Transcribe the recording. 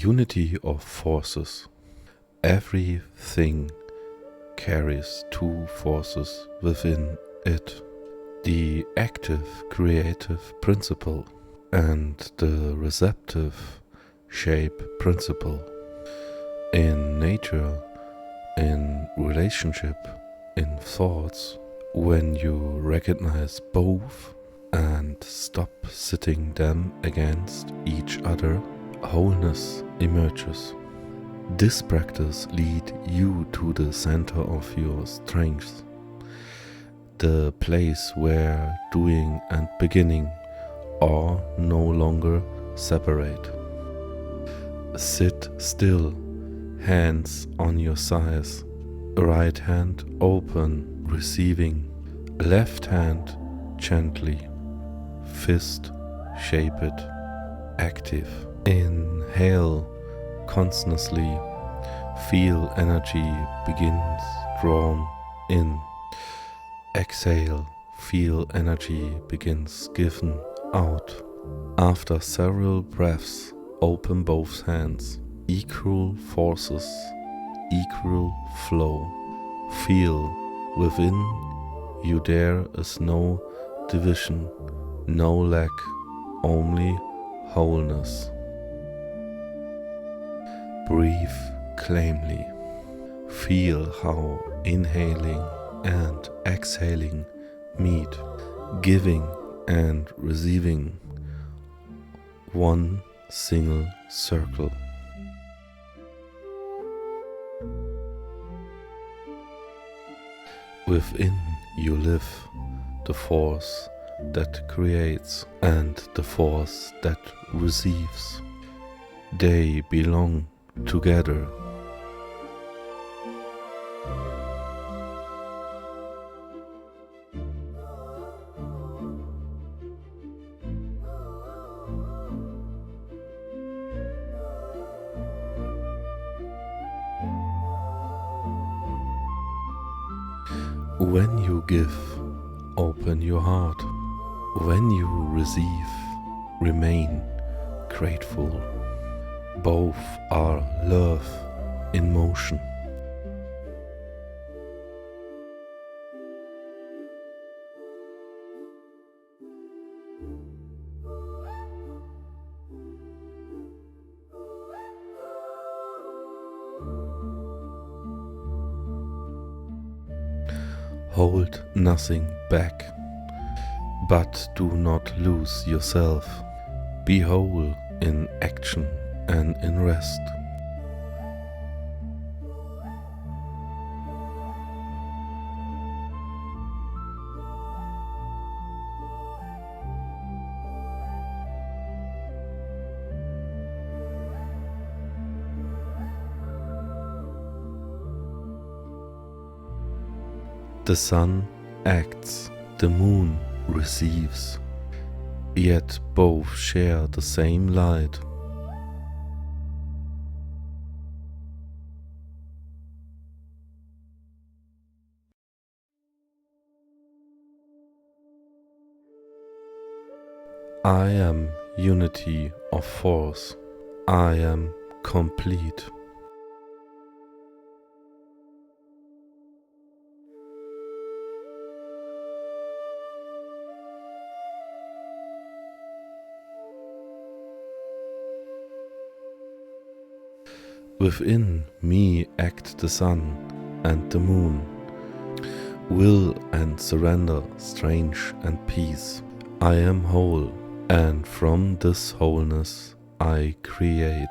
unity of forces. Everything carries two forces within it. The active creative principle and the receptive shape principle. In nature, in relationship, in thoughts, when you recognize both and stop sitting them against each other, wholeness emerges. This practice leads you to the center of your strength, the place where doing and beginning are no longer separate. Sit still, hands on your thighs, right hand open, receiving, left hand gently, fist shaped, active. Inhale consciously, feel energy begins drawn in. Exhale, feel energy begins given out. After several breaths, open both hands. Equal forces, equal flow. Feel within you there is no division, no lack, only wholeness. Breathe calmly. Feel how inhaling and exhaling meet, giving and receiving, one single circle. Within you live the force that creates and the force that receives. They belong together. When you give, open your heart. When you receive, remain grateful. Both are love in motion. Hold nothing back, but do not lose yourself. Be whole in action and in rest. The sun acts, the moon receives, yet both share the same light. I am unity of force. I am complete. Within me act the sun and the moon, will and surrender, strange and peace. I am whole, and from this wholeness I create.